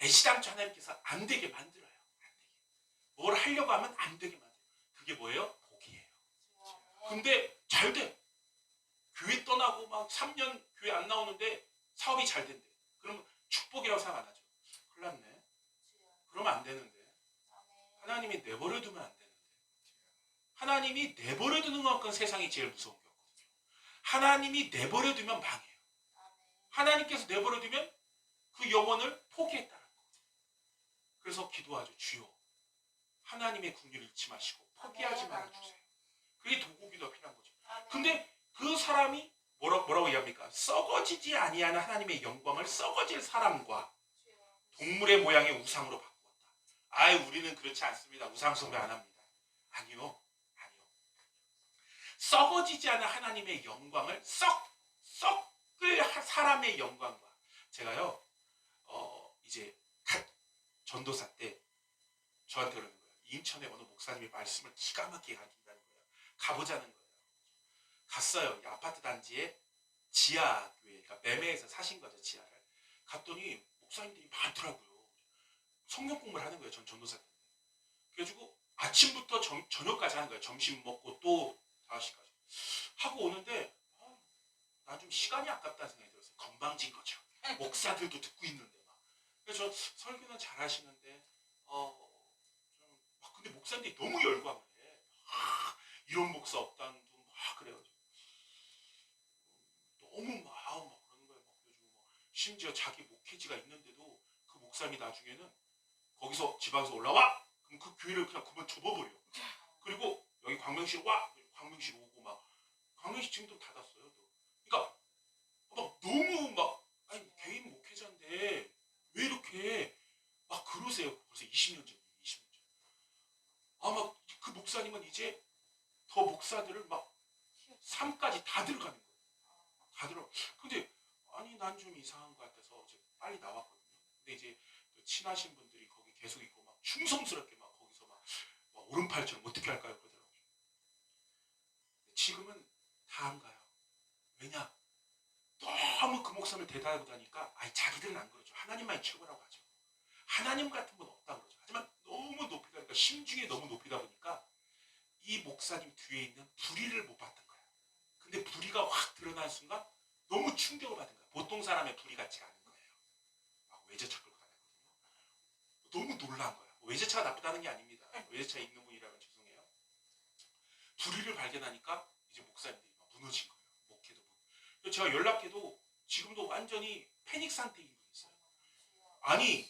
애시당초 하나님께서 안 되게 만들어요. 안 되게. 뭘 하려고 하면 안 되게 만들어요. 그게 뭐예요? 복이에요. 근데 잘 돼. 교회 떠나고 막 3년 교회 안 나오는데 사업이 잘 된대. 그러면 축복이라고 생각 안 하죠. 큰일 났네. 그러면 안 되는데. 하나님이 내버려 두면 안 되는데. 하나님이 내버려 두는 것만큼 세상이 제일 무서운 게 없거든요. 하나님이 내버려 두면 망해요. 하나님께서 내버려 두면 그 영혼을 포기했다는 거거든요. 그래서 기도하죠. 주여 하나님의 국리를 잃지 마시고 포기하지 말아주세요. 그게 도구기도가 필요한 거죠. 근데 그 사람이 뭐라고 얘기합니까? 썩어지지 아니하는 하나님의 영광을 썩어질 사람과 동물의 모양의 우상으로 바꾸었다. 아예 우리는 그렇지 않습니다. 우상 숭배 안 합니다. 아니요. 썩어지지 않은 하나님의 영광을 썩을 사람의 영광과 제가요 이제 갓 전도사 때 저한테 그러는 거예요. 인천에 어느 목사님이 말씀을 기가 막히게 가르친다는 거예요. 가보자는 거예요. 갔어요. 이 아파트 단지에 지하 교회, 그러니까 매매해서 사신 거죠. 지하를. 갔더니 목사님들이 많더라고요. 성경 공부를 하는 거예요. 전 전도사 때. 그래가지고 아침부터 저녁까지 하는 거예요. 점심 먹고 또 5시까지. 하고 오는데 난 좀 시간이 아깝다는 생각이 들었어요. 건방진 거죠. 목사들도 듣고 있는데 막. 그래서 저 설교는 잘 하시는데 근데 목사님들이 너무 열광을 해. 이런 목사 없다는 둥 막 그래가지고 너무 막 그러는 거예요. 막 그래가지고 심지어 자기 목회지가 있는데도 그 목사님이 나중에는 거기서 지방에서 올라와? 그럼 그 교회를 그냥 그만 접어버려. 그리고 여기 광명시로 와. 광명시로 오고 막 광명시 지금도 닫았어요. 그러니까 막 너무 막 아니 개인 목회자인데 왜 이렇게 20년 전이에요. 20년 전. 막 그 목사님은 이제 더 목사들을 막 삶까지 다 들어가는 거예요. 다 들어. 근데 아니 난 좀 이상한 것 같아서 어제 빨리 나왔거든요. 근데 이제 또 친하신 분들이 거기 계속 있고 막 충성스럽게 막 거기서 막 오른팔처럼 어떻게 할까요? 그러더라고요. 지금은 다 안 가요. 왜냐? 너무 그 목사님을 대단하다니까 자기들은 안 그러죠. 하나님만이 최고라고 하죠. 하나님 같은 분 없다 그러죠. 하지만 너무 높이다 보니까 심중에 너무 높이다 보니까 이 목사님 뒤에 있는 불의를 못 봤던 거야. 근데 불의가 확 드러난 순간 너무 충격을 받은 거야. 보통 사람의 불의 같지가 않은 거예요. 외제차 끌고 다녔거든요. 너무 놀란 거야. 외제차가 나쁘다는 게 아닙니다. 외제차 있는 분이라면 죄송해요. 불의를 발견하니까 이제 목사님들이 막 무너진 거예요. 목회도. 제가 연락해도 지금도 완전히 패닉 상태인 분이 있어요. 아니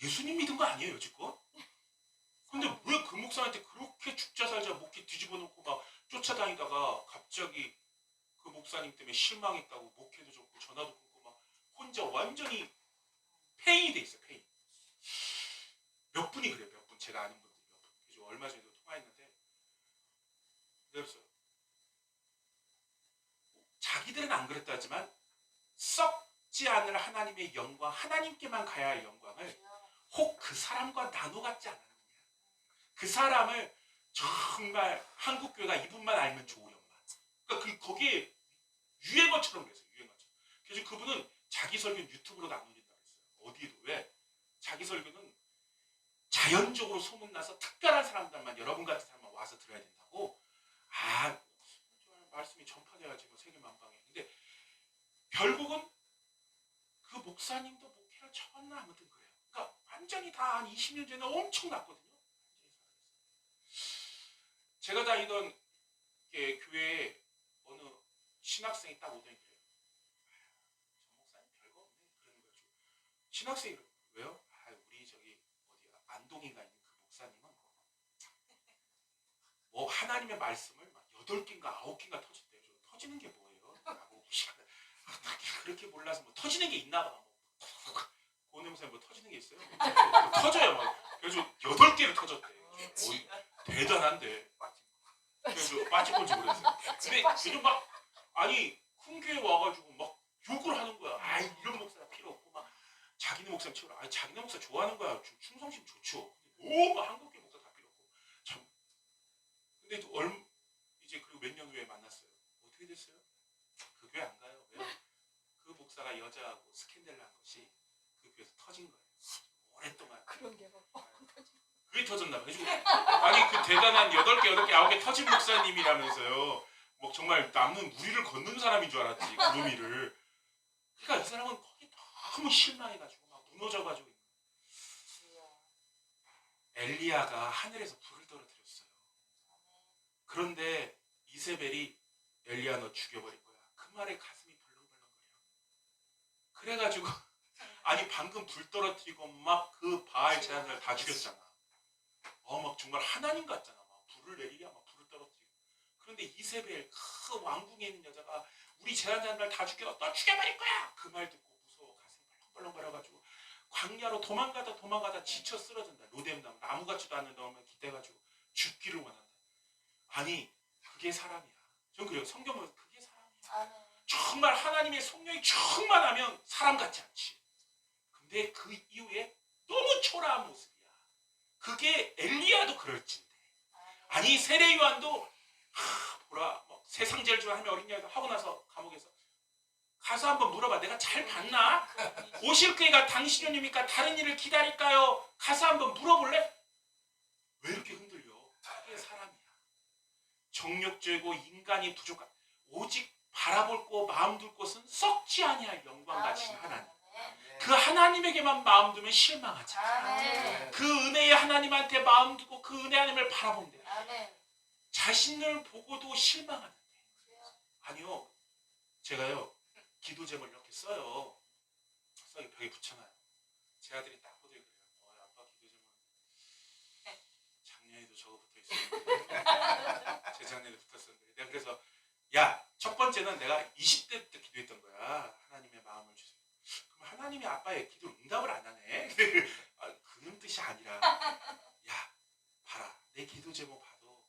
예수님 믿은 거 아니에요 여지껏? 근데 왜 그 목사한테 그렇게 죽자 살자 목회 뒤집어 놓고 막 쫓아다니다가 갑자기 그 목사님 때문에 실망했다고 목회도 접고 전화도 끊고 막 혼자 완전히 폐인이 돼 있어요. 폐인. 몇 분이 그래요. 몇 분. 제가 아는 분들이 몇 분. 그래서 얼마 전에도 통화했는데 그랬어요. 자기들은 안 그랬다 하지만 썩지 않을 하나님의 영광, 하나님께만 가야 할 영광을 혹 그 사람과 나눠 갖지 않았느냐. 그 사람을 정말 한국교회가 이분만 알면 좋으련만. 그러니까 거기에 유행어처럼 그랬어요. 유행어처럼. 그래서 그분은 자기 설교는 유튜브로 안 올린다고 했어요. 어디에도. 왜? 자기 설교는 자연적으로 소문나서 특별한 사람들만 여러분 같은 사람만 와서 들어야 된다고. 말씀이 전파돼가지고 세계만방에. 근데 결국은 그 목사님도 목회를 쳐봤나 아무튼 그래요. 그러니까 완전히 다 한 20년 전에 엄청 났거든요. 제가 다니던 교회에 어느 신학생이 딱 오더니 그래요. 저 목사님 별거 없네. 그러는 거죠. 신학생이 왜요? 우리 저기 어디야 안동인가 있는 그 목사님은 뭐 하나님의 말씀을 막 8개인가 9개인가 터졌대요. 터지는 게 뭐예요? 라고 그렇게 몰라서 뭐 터지는 게 있나 봐. 고은혜 목사님 뭐 터지는 게 있어요? 터져요 막. 그래서 8개를 터졌대. 대단한데. 그래서 빠질 건지 모르겠어요. 근데 그냥 막 큰 교회 와가지고 막 욕을 하는 거야. 이런 목사가 필요 없고 막 자기네 목사님 치우라. 자기네 목사 좋아하는 거야. 충성심 좋죠. 너무 한국교회 목사 다 필요 없고 참. 근데 이제 그리고 몇 년 후에 만났어요. 어떻게 됐어요? 그 교회 안 가요. 왜요? 그 목사가 여자하고 스캔들 난 것이 그 교회에서 터진 거예요. 오랫동안. 그런 게 막. 그게 터졌나 봐요. 그 대단한 8개, 9개 터진 목사님이라면서요. 뭐 정말 남는 무리를 걷는 사람인 줄 알았지. 구름이를. 그러니까 이 사람은 거기 너무 실망해가지고 막 무너져가지고. 엘리야가 하늘에서 불을 떨어뜨렸어요. 그런데 이세벨이 엘리야 너 죽여버릴 거야. 그 말에 가슴이 벌렁벌렁거려. 그래가지고 방금 불 떨어뜨리고 막 그 바알 제사장을 다 죽였잖아. 막 정말 하나님 같잖아. 막 불을 내리랴 막 불을 떨어뜨리고. 그런데 이세벨 그 왕궁에 있는 여자가 우리 제사장을 다 죽여 너 죽여버릴 거야. 그 말 듣고 무서워 가슴이 벌렁벌렁거려가지고 광야로 도망가다 지쳐 쓰러진다. 로뎀 나무 같지도 않는 나무에 기대가지고 죽기를 원한다. 그게 사람이야. 전 그래요. 성경 보면 그게 사람이야. 정말 하나님의 성령이 충만하면 사람 같지 않지. 근데 그 이후에 너무 초라한 모습이야. 그게 엘리야도 그럴진데. 세례 요한도 보라 세상 제일 좋아하면 어린 양이다 하고 나서 감옥에서 가서 한번 물어봐. 내가 잘 봤나? 오실 그이가 당신이니까 다른 일을 기다릴까요? 가서 한번 물어볼래? 왜 이렇게 흔들려? 그게 사람이야. 정욕적이고 인간이 부족한 오직 바라볼 곳 마음 둘 곳은 썩지 아니할 영광 가신 하나님. 그 하나님에게만 마음 두면 실망하지. 그 은혜의 하나님한테 마음 두고 그 은혜 하나님을 바라본대. 자신을 보고도 실망하는데. 아니요. 제가요. 기도 제목을 이렇게 써요. 써요. 벽에 붙여놔요. 제 아들이 딱 보더니 그래요. 아빠 기도 제목 작년에도 저거 붙어있었는데 재작년에도 붙었었는데 내가 그래서 첫 번째는 내가 20대 때 기도했던 거야. 하나님의 마음을 주세요. 그럼 하나님이 아빠의 기도 응답을 안 하네. 그런 뜻이 아니라 야 봐라 내 기도 제목 봐도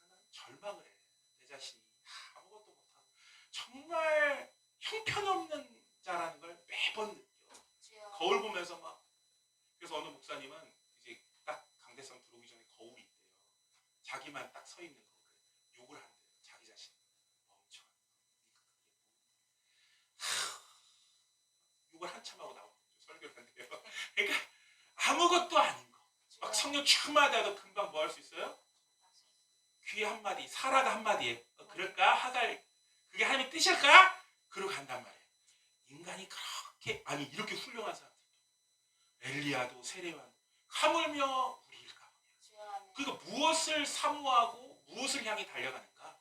나는 절망을 해. 내 자신이 아무것도 못하고 정말 형편없는 자라는 걸 매번 느껴. 거울 보면서 막 그래서 어느 목사님은 이제 딱 강대상 들어오기 전에 거울이 있대요. 자기만 딱 서 있는 거를 욕을 한대요. 자기 자신 멍청한 욕을 한참 하고 나오는 거죠. 설교를 한대요. 그러니까 아무것도 아닌 거. 막 성령 충만하다도 금방 뭐 할 수 있어요? 귀 한마디, 사라가 한마디에 그럴까? 하갈 그게 하나님의 뜻일까? 그러고 간단 말이에요. 인간이 그렇게 아니 이렇게 훌륭한 사람들 엘리야도 세례요한도 하물며 우리일까? 그러니까 무엇을 사모하고 무엇을 향해 달려가는가?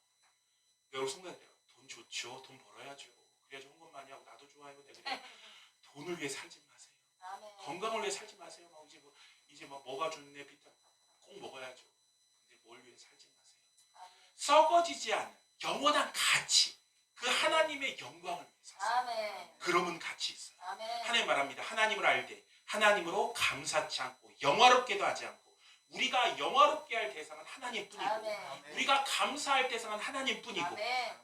여러분 성도님들 돈 좋죠. 돈 벌어야죠. 그래야지 헌금 많이 하고 나도 좋아요. 그래. 돈을 위해 살지 마세요. 건강을 위해 살지 마세요. 이제 뭐가 좋네 비타민 꼭 먹어야죠. 근데 뭘 위해 살지 마세요. 썩어지지 않는 영원한 가치 그 하나님의 영광을 위해 사세요. 그러면 가치 있어요. 하나님 말합니다. 하나님을 알되 하나님으로 감사치 않고 영화롭게도 하지 않고 우리가 영화롭게 할 대상은 하나님뿐이고 우리가 감사할 대상은 하나님뿐이고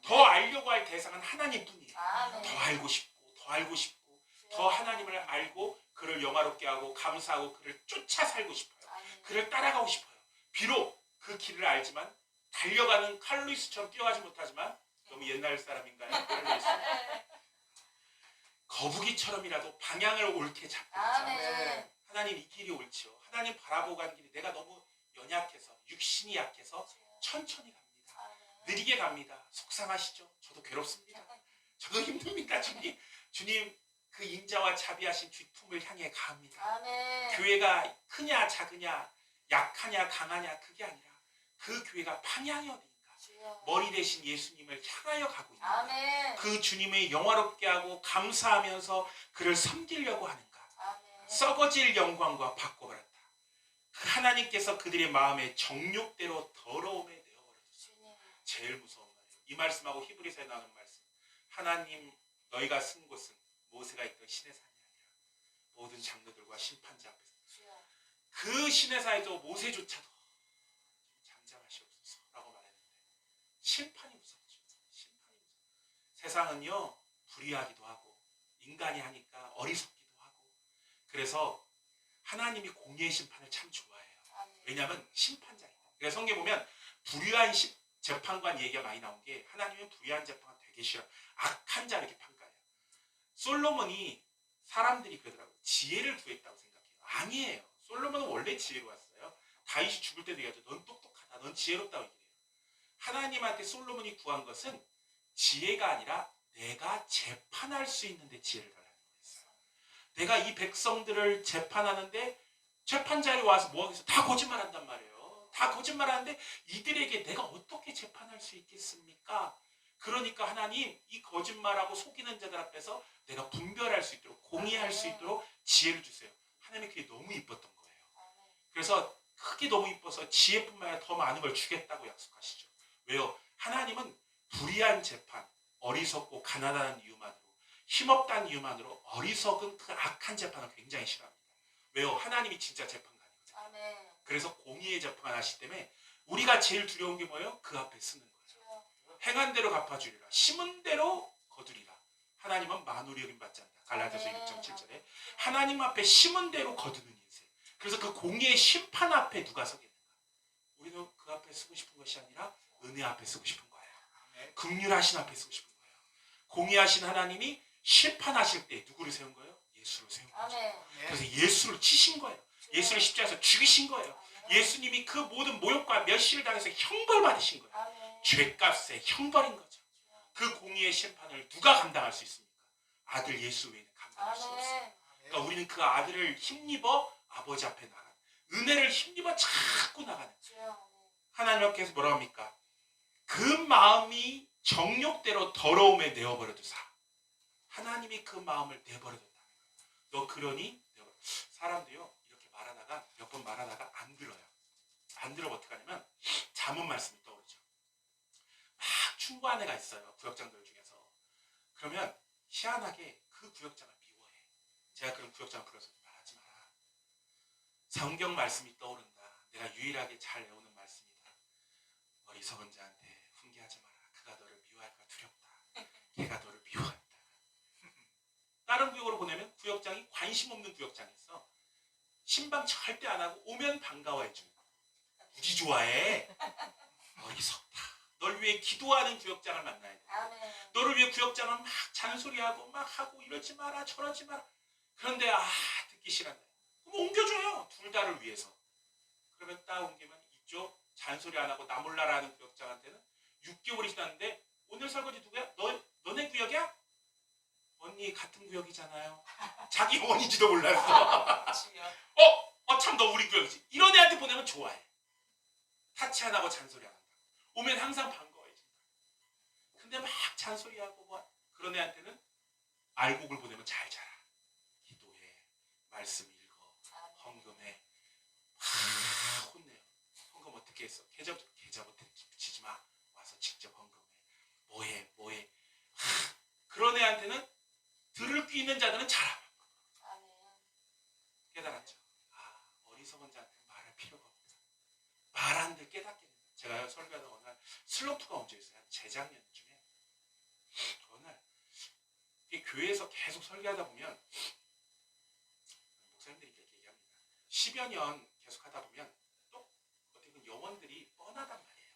더 알려고 할 대상은 하나님뿐이에요. 더 알고 싶고 더 알고 싶고 더 하나님을 알고 그를 영화롭게 하고 감사하고 그를 쫓아 살고 싶어요. 그를 따라가고 싶어요. 비록 그 길을 알지만 달려가는 칼루이스처럼 뛰어가지 못하지만 너무 옛날 사람인가요? 칼루이스? 거북이처럼이라도 방향을 옳게 잡고 하나님 이 길이 옳지요. 하나님 바라보고 가는 길이 내가 너무 연약해서 육신이 약해서 천천히 갑니다. 느리게 갑니다. 속상하시죠? 저도 괴롭습니다. 저도 힘듭니다. 주님 그 인자와 자비하신 뒷품을 향해 가합니다. 교회가 크냐 작으냐 약하냐 강하냐 그게 아니라 그 교회가 방향이 어디인가 머리 대신 예수님을 향하여 가고 있는가 그 주님의 영화롭게 하고 감사하면서 그를 섬기려고 하는가 썩어질 영광과 바꿔버렸다. 그 하나님께서 그들의 마음에 정욕대로 더러움에 내어버렸어요. 제일 무서운 말이에요. 이 말씀하고 히브리서에 나오는 말씀 하나님 너희가 쓴 곳은 모세가 있던 시내산이 아니라 모든 장로들과 심판자 앞에서 그 시내산에도 모세조차도 잠잠하시옵소서라고 말했는데 심판이 무섭죠. 심판이 무섭죠. 세상은요 불의하기도 하고 인간이 하니까 어리석기도 하고 그래서 하나님이 공의의 심판을 참 좋아해요. 왜냐하면 심판자이다. 그래서 성경에 보면 불의한 재판관 얘기가 많이 나온 게 하나님은 불의한 재판관 되게 싫어. 악한 자 이렇게 평가해요. 솔로몬이 사람들이 그러더라고요. 지혜를 구했다고 생각해요. 아니에요. 솔로몬은 원래 지혜로웠어요. 다윗이 죽을 때도 얘기하죠. 넌 똑똑하다. 넌 지혜롭다고 얘기해요. 하나님한테 솔로몬이 구한 것은 지혜가 아니라 내가 재판할 수 있는데 지혜를 달라는 거였어요. 내가 이 백성들을 재판하는데 재판자리 와서 뭐 하겠어? 다 거짓말한단 말이에요. 다 거짓말하는데 이들에게 내가 어떻게 재판할 수 있겠습니까? 그러니까 하나님 이 거짓말하고 속이는 자들 앞에서 내가 분별할 수 있도록 공의할 수 있도록 지혜를 주세요. 하나님이 그게 너무 이뻤던 거예요. 그래서 크게 너무 이뻐서 지혜뿐만 아니라 더 많은 걸 주겠다고 약속하시죠. 왜요? 하나님은 불의한 재판, 어리석고 가난한 이유만으로 힘없다는 이유만으로 어리석은 그 악한 재판을 굉장히 싫어합니다. 왜요? 하나님이 진짜 재판관이거든요. 그래서 공의의 재판하시기 때문에 우리가 제일 두려운 게 뭐예요? 그 앞에 쓰는 거예요. 행한 대로 갚아주리라. 심은 대로 거두리라. 하나님은 만우리 여김받지 않는다. 갈라디아서 6.7절에 하나님 앞에 심은 대로 거두는 인생. 그래서 그 공의의 심판 앞에 누가 서겠는가? 우리는 그 앞에 쓰고 싶은 것이 아니라 은혜 앞에 쓰고 싶은 거예요. 긍휼하신 앞에 쓰고 싶은 거예요. 공의하신 하나님이 심판하실 때 누구를 세운 거예요? 예수를 세운 거죠. 그래서 예수를 치신 거예요. 예수를 십자가에서 죽이신 거예요. 예수님이 그 모든 모욕과 멸시를 당해서 형벌 받으신 거예요. 죄값에 형벌인 거죠. 그 공의의 심판을 누가 감당할 수 있습니까? 아들 예수 외에는 감당할 수 없어요. 그러니까 우리는 그 아들을 힘입어 아버지 앞에 나가는 은혜를 힘입어 자꾸 나가는 하나님께서 뭐라고 합니까? 그 마음이 정욕대로 더러움에 내어버려두사 하나님이 그 마음을 내버려뒀다. 너 그러니? 사람도요 이렇게 말하다가 몇 번 말하다가 안 들어요. 안 들으면 어떻게 하냐면 잠언 말씀이 떠오르죠. 막 충고한 애가 있어요. 구역장들 중에서. 그러면 희한하게 그 구역장을 미워해. 제가 그런 구역장 불러서 말하지 마라. 성경 말씀이 떠오른다. 내가 유일하게 잘 외우는 말씀이다. 어리석은 자한테 훈계하지 마라. 그가 너를 미워할까 두렵다. 걔가 너를 미워한다. 다른 구역으로 보내면 구역장이 관심 없는 구역장이었어. 신방 절대 안 하고 오면 반가워해 주는 거. 무지 좋아해. 어리석다. 널 위해 기도하는 구역장을 만나야 돼. 아멘. 너를 위해 구역장은 막 잔소리하고 막 하고 이러지 마라 저러지 마라. 그런데 듣기 싫은데 그럼 옮겨줘요. 둘 다를 위해서. 그러면 딱 옮기면 이쪽 잔소리 안 하고 나 몰라라는 구역장한테는 6개월이 지났는데 오늘 설거지 누구야? 너네 구역이야? 언니 같은 구역이잖아요. 자기 원인지도 몰랐어. 참 너 우리 구역이지. 이런 애한테 보내면 좋아해. 타치 안 하고 잔소리 안 한다. 오면 항상 반가워해진다. 근데 막 잔소리하고 뭐 그런 애한테는 알곡을 보내면 잘 자라. 기도해. 말씀 읽어. 헌금해. 혼내요. 헌금 어떻게 했어? 계좌부터 붙이지 마. 와서 직접 헌금해. 뭐해. 그런 애한테는 들을 귀 있는 자들은 자라. 깨달았죠. 어리석은 자한테 말할 필요가 없다. 말한들 깨닫게 된다. 제가 설교하다 어느 날 슬럼프가 온 적이 있어요. 재작년쯤에. 어느 날 교회에서 계속 설교하다 보면 목사님들이 이렇게 얘기합니다. 10여 년 계속 하다 보면 또 어떻게 보면 영혼들이 뻔하단 말이에요.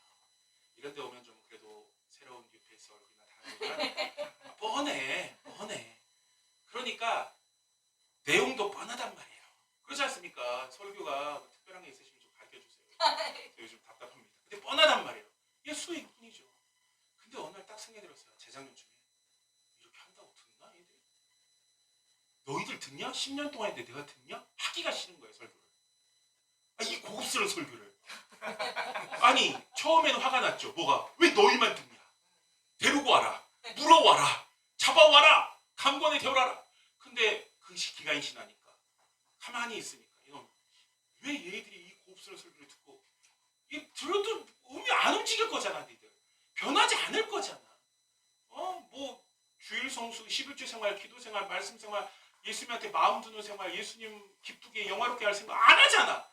이런 데 오면 좀 그래도 새로운 뉴페이스 얼굴이나 다르지만 뻔해. 그러니까 내용도 뻔하단 말이에요. 그렇지 않습니까? 설교가 뭐 특별한 게 있으시면 좀 가르쳐주세요. 요즘 답답합니다. 근데 뻔하단 말이에요. 예수 이뿐이죠. 근데 어느 날 딱 생각이 들었어요. 재작년쯤에 이렇게 한다고 듣나 얘들? 너희들 듣냐? 10년 동안 했는데 내가 듣냐? 하기가 싫은 거예요 설교를. 이 고급스러운 설교를. 아니 처음에는 화가 났죠. 뭐가? 왜 너희만 듣냐? 데리고 와라. 물어와라. 잡아와라. 감관에 데려와라. 근데 그 기간이 지나니까 가만히 있으니까 이놈 왜 얘들이 이 고급스러운 설교를 듣고 이 들어도 음이 안 움직일 거잖아. 니들 변하지 않을 거잖아. 뭐 주일 성수 11주 생활 기도 생활 말씀 생활 예수님한테 마음 두는 생활 예수님 기쁘게 영화롭게 할 생각 안 하잖아.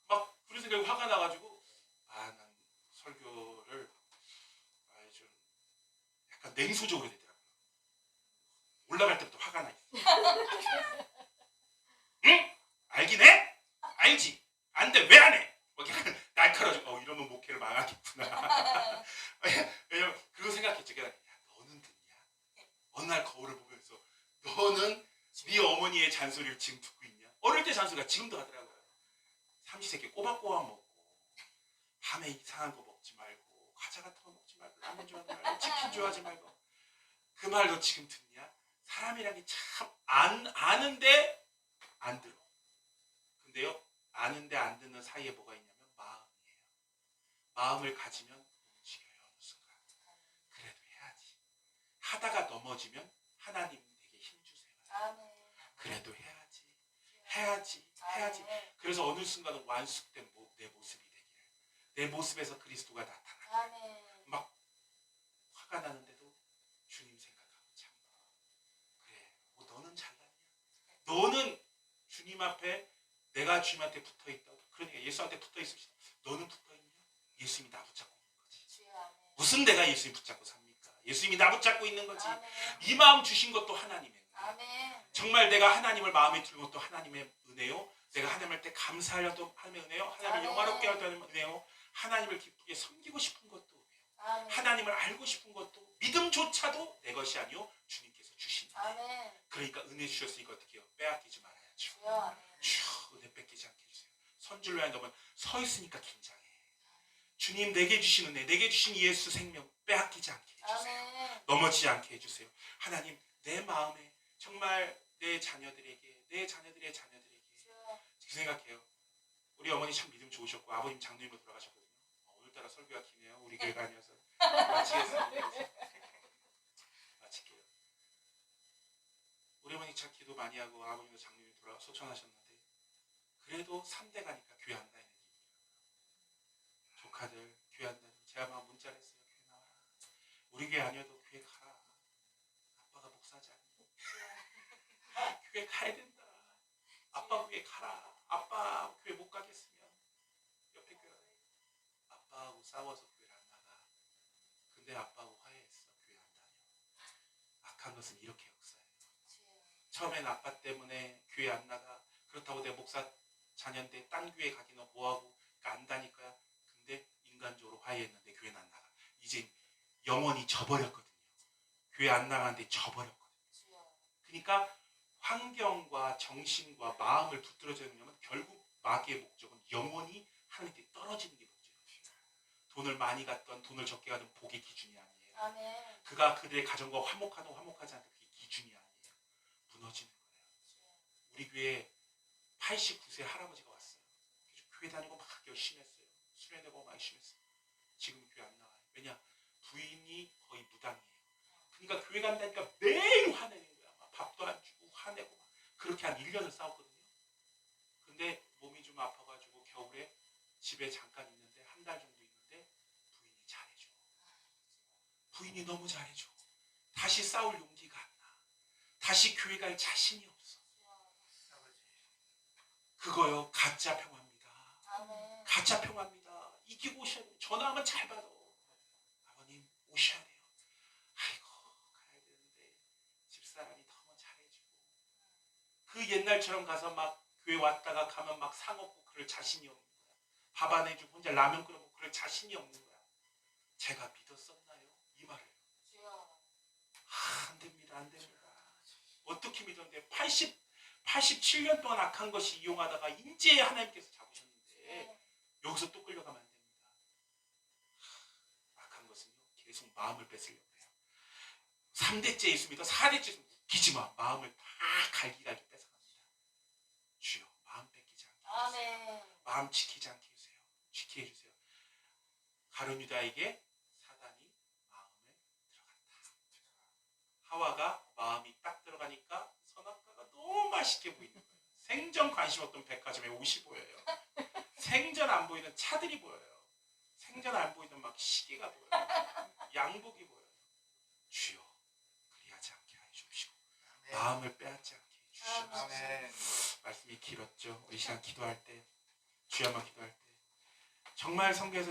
막 그런 생각이 화가 나가지고 난 설교를 좀 약간 냉소적으로 되더라고요. 올라갈 때부터 화가 나 있어. 응? 알긴 해? 알지? 안 돼. 왜 안 해? 뭐 날카로워지고 이러면 목회를 망하겠구나. 왜냐면 그거 생각했죠. 야, 너는 듣냐? 어느 날 거울을 보면서 너는 네 어머니의 잔소리를 지금 듣고 있냐? 어릴 때 잔소리가 지금도 하더라고요. 삼시세끼 꼬박꼬박 먹고 밤에 이상한 거 먹지 말고 과자 같은 거 먹지 말고 라면 좋아하지 말고 치킨 좋아하지 말고 그 말도 지금 듣냐? 사람이란 게 참 아는데 안 들어. 근데요 아는데 안 듣는 사이에 뭐가 있냐면 마음이에요. 마음을 가지면 움직여요. 어느 순간. 그래도 해야지. 하다가 넘어지면 하나님 내게 힘 주세요. 그래도 해야지. 그래서 어느 순간은 완숙된 내 모습이 되기를. 내 모습에서 그리스도가 나타나기를. 막 화가 나는데도 주님 생각하고 참고. 그래, 너는 잘났냐? 너는 주님 앞에 내가 주님한테 붙어있다. 그러니까 예수한테 붙어있을 너는 붙어있냐? 예수님이 나 붙잡고 있는 거지. 무슨 내가 예수님 붙잡고 삽니까? 예수님이 나 붙잡고 있는 거지. 이 마음 주신 것도 하나님의 은혜. 정말 내가 하나님을 마음에 두는 것도 하나님의 은혜요. 내가 하나님을 때 감사하려도 하나님의 은혜요. 하나님을 영화롭게 하려도 하나님의 은혜요. 하나님을 기쁘게 섬기고 싶은 것도 은혜요. 하나님을 알고 싶은 것도 믿음조차도 내 것이 아니요 주님께서 주신 은혜. 그러니까 은혜 주셨으니까 어떻게 해요? 빼앗기지 말아야죠. 은혜 뺏기지 않게 해주세요. 선줄로 한다면 서 있으니까 긴장해. 주님 내게 주신 은혜, 내게 주신 예수 생명 빼앗기지 않게 해주세요. 넘어지지 않게 해주세요. 하나님 내 마음에 정말 내 자녀들에게 내 자녀들의 자녀들에게 그 생각해요. 우리 어머니 참 믿음 좋으셨고 아버님 장로님으로 돌아가셨거든요. 오늘따라 설교가 기네요. 우리 교회가 아니어서 마치겠습니다. 마칠게요. 우리 어머니 참 기도 많이 하고 아버님도 장로님 돌아가 소천하셨는데 그래도 3대 가니까 교회 안 다니는 얘기예요. 조카들 교회 안 다니고 제가 막 문자를 했어요. 교회 나와라. 우리 교회 아니어도 교회 가라. 아빠가 목사지 않니? 교회 가야 된다. 아빠 교회 교회 가라. 아빠 교회 못 가겠으면 옆에 교회 아빠하고 싸워서 교회를 안 나가. 근데 아빠하고 화해했어. 교회 안 다녀. 악한 것은 이렇게 역사해요. 처음엔 아빠 때문에 교회 안 나가. 그렇다고 내 목사 자녀인데 딴 교회 가기는 뭐하고 그러니까 안 다니까. 근데 인간적으로 화해했는데 교회는 안 나가. 이제 영원히 져버렸거든요. 교회 안 나가는데 져버렸거든요. 그러니까 환경과 정신과 마음을 붙들어주려면 결국 마귀의 목적은 영원히 하나님께 떨어지는 게 목적이에요. 돈을 많이 갖던 돈을 적게 가든 복의 기준이 아니에요. 아멘. 그가 그들의 가정과 화목하든 화목하지 않든 그게 기준이 아니에요. 무너지는 거예요. 우리 교회에 89세 할아버지가 왔어요. 교회 다니고 막 열심히 했어요. 수련 내고 막 열심히 했어요. 지금 교회 안 나와요. 왜냐? 부인이 거의 무당이에요. 그러니까 교회 간다니까 매일 화내는 거야. 막 밥도 안 주고 화내고 막. 그렇게 한 1년을 싸웠거든요. 근데 몸이 좀 아파가지고 겨울에 집에 잠깐 있는데 한 달 정도 있는데 부인이 잘해줘. 부인이 너무 잘해줘. 다시 싸울 용기가 안 나. 다시 교회 갈 자신이 없어. 그거요. 가짜 평화입니다. 아멘. 가짜 평화입니다. 이기고 오셔야 돼요. 전화하면 잘 받아. 아버님 오셔야 돼요. 아이고 가야 되는데 집사람이 너무 잘해주고 그 옛날처럼 가서 막 교회 왔다가 가면 막 상 없고 그럴 자신이 없는 거야. 밥 안 해주고 혼자 라면 끓여 먹고 그럴 자신이 없는 거야. 제가 믿었었나요? 이 말을. 안 됩니다. 안 됩니다. 어떻게 믿었는데 87년 동안 악한 것이 이용하다가 인제 하나님께서 잡으셨는데 여기서 또 끌려가면 안 됩니다. 악한 것은요 계속 마음을 뺏으려고 해요. 3대째 예수입니다. 4대째 예수 웃기지 마. 마음을 다 갈기갈기 뺏어갑니다. 주여 마음 뺏기지 않게 해주세요. 아멘. 마음 지키지 않게 해주세요. 지키게 해주세요. 가룟 유다에게 사단이 마음을 들어갔다. 하와가 마음이 딱 들어가니까 선악과가 너무 맛있게 보이는 거예요. 생전 관심 없던 백화점에 옷이 보여요. 생전 안 보이는 차들이 보여요. 생전 안 보이는 막 시계가 보여요. 양복이 보여요. 주여 그리하지 않게 하여 주시고 마음을 빼앗지 않게 해 주시옵소서. 아멘. 말씀이 길었죠. 우리 시간 기도할 때 주야만 기도할 때 정말 성경에서